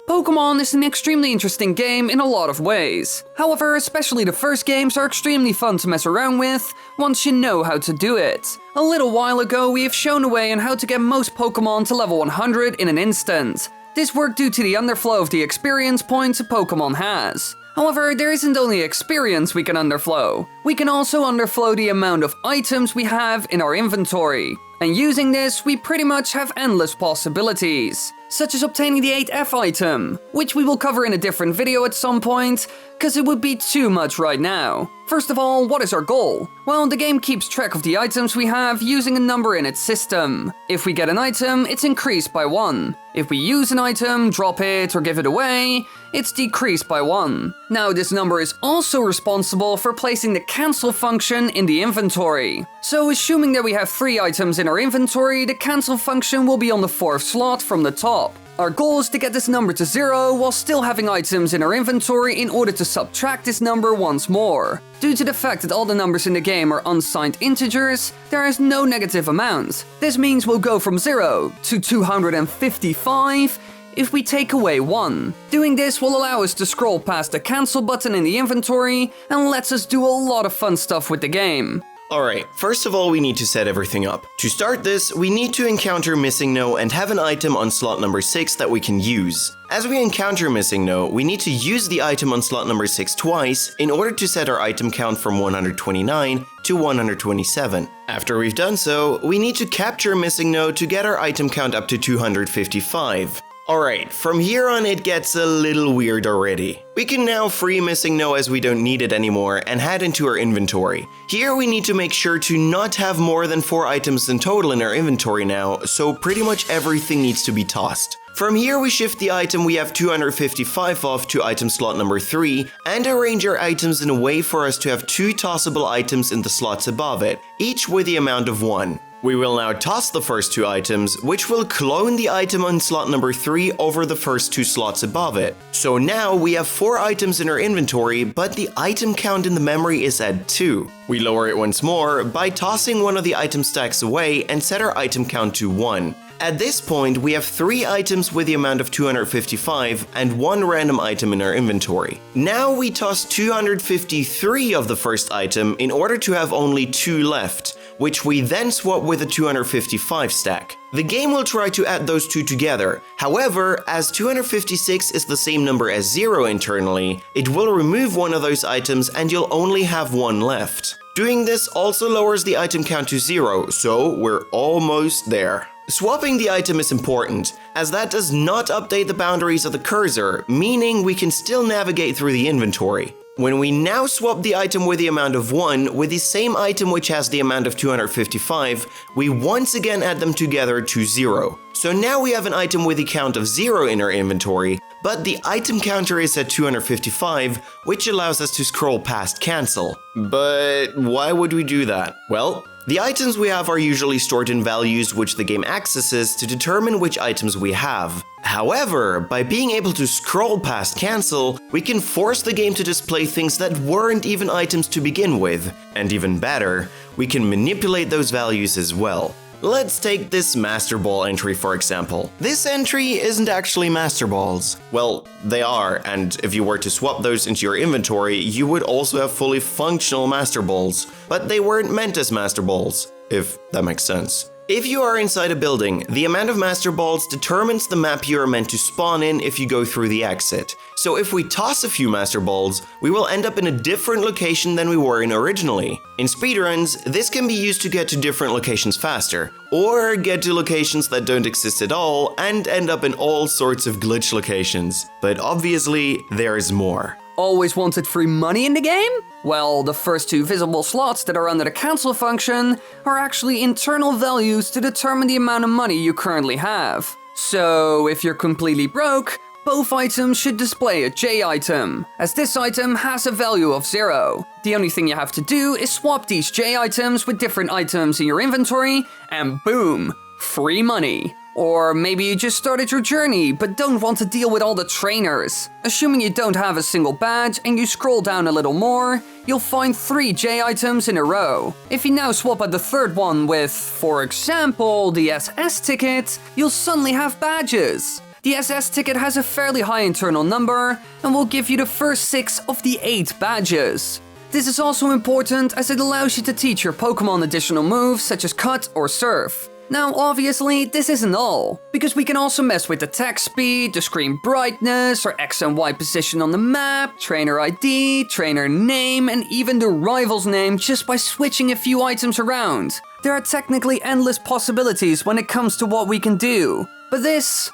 Pokemon is an extremely interesting game in a lot of ways. However, especially the first games are extremely fun to mess around with once you know how to do it. A little while ago we have shown a way on how to get most Pokemon to level 100 in an instant. This worked due to the underflow of the experience points a Pokemon has. However, there isn't only experience we can underflow. We can also underflow the amount of items we have in our inventory. And using this, we pretty much have endless possibilities. Such as obtaining the 8F item, which we will cover in a different video at some point, cause it would be too much right now. First of all, what is our goal? Well, the game keeps track of the items we have using a number in its system. If we get an item, it's increased by 1. If we use an item, drop it, or give it away, it's decreased by 1. Now, this number is also responsible for placing the cancel function in the inventory. So, assuming that we have 3 items in our inventory, the cancel function will be on the 4th slot from the top. Our goal is to get this number to 0 while still having items in our inventory in order to subtract this number once more. Due to the fact that all the numbers in the game are unsigned integers, there is no negative amount. This means we'll go from 0 to 255 if we take away 1. Doing this will allow us to scroll past the cancel button in the inventory and lets us do a lot of fun stuff with the game. Alright, first of all we need to set everything up. To start this, we need to encounter Missing No and have an item on slot number 6 that we can use. As we encounter Missing No, we need to use the item on slot number 6 twice in order to set our item count from 129 to 127. After we've done so, we need to capture Missing No to get our item count up to 255. Alright, from here on it gets a little weird already. We can now free Missing No as we don't need it anymore and head into our inventory. Here we need to make sure to not have more than 4 items in total in our inventory now, so pretty much everything needs to be tossed. From here we shift the item we have 255 of to item slot number 3 and arrange our items in a way for us to have 2 tossable items in the slots above it, each with the amount of 1. We will now toss the first 2 items, which will clone the item on slot number 3 over the first 2 slots above it. So now we have 4 items in our inventory, but the item count in the memory is at 2. We lower it once more by tossing one of the item stacks away and set our item count to 1. At this point, we have 3 items with the amount of 255 and 1 random item in our inventory. Now we toss 253 of the first item in order to have only 2 left, which we then swap with a 255 stack. The game will try to add those 2 together. However, as 256 is the same number as 0 internally, it will remove one of those items and you'll only have 1 left. Doing this also lowers the item count to 0, so we're almost there. Swapping the item is important, as that does not update the boundaries of the cursor, meaning we can still navigate through the inventory. When we now swap the item with the amount of 1 with the same item which has the amount of 255, we once again add them together to 0. So now we have an item with a count of 0 in our inventory, but the item counter is at 255, which allows us to scroll past cancel. But why would we do that? Well, the items we have are usually stored in values which the game accesses to determine which items we have. However, by being able to scroll past cancel, we can force the game to display things that weren't even items to begin with. And even better, we can manipulate those values as well. Let's take this Master Ball entry for example. This entry isn't actually Master Balls. Well, they are, and if you were to swap those into your inventory, you would also have fully functional Master Balls. But they weren't meant as Master Balls, if that makes sense. If you are inside a building, the amount of Master Balls determines the map you are meant to spawn in if you go through the exit. So if we toss a few Master Balls, we will end up in a different location than we were in originally. In speedruns, this can be used to get to different locations faster, or get to locations that don't exist at all and end up in all sorts of glitch locations. But obviously, there is more. Always wanted free money in the game? Well, the first 2 visible slots that are under the cancel function are actually internal values to determine the amount of money you currently have. So, if you're completely broke, both items should display a J item, as this item has a value of 0. The only thing you have to do is swap these J items with different items in your inventory, and boom, free money. Or maybe you just started your journey but don't want to deal with all the trainers. Assuming you don't have a single badge and you scroll down a little more, you'll find 3 J items in a row. If you now swap out the third one with, for example, the SS ticket, you'll suddenly have badges. The SS ticket has a fairly high internal number and will give you the first 6 of the 8 badges. This is also important as it allows you to teach your Pokemon additional moves such as Cut or Surf. Now obviously this isn't all, because we can also mess with attack speed, the screen brightness, or X and Y position on the map, trainer ID, trainer name, and even the rival's name just by switching a few items around. There are technically endless possibilities when it comes to what we can do, but this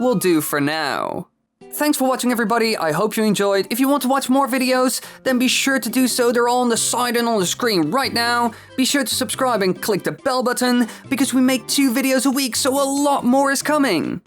will do for now. Thanks for watching everybody, I hope you enjoyed. If you want to watch more videos, then be sure to do so, they're all on the side and on the screen right now. Be sure to subscribe and click the bell button, because we make 2 videos a week, so a lot more is coming.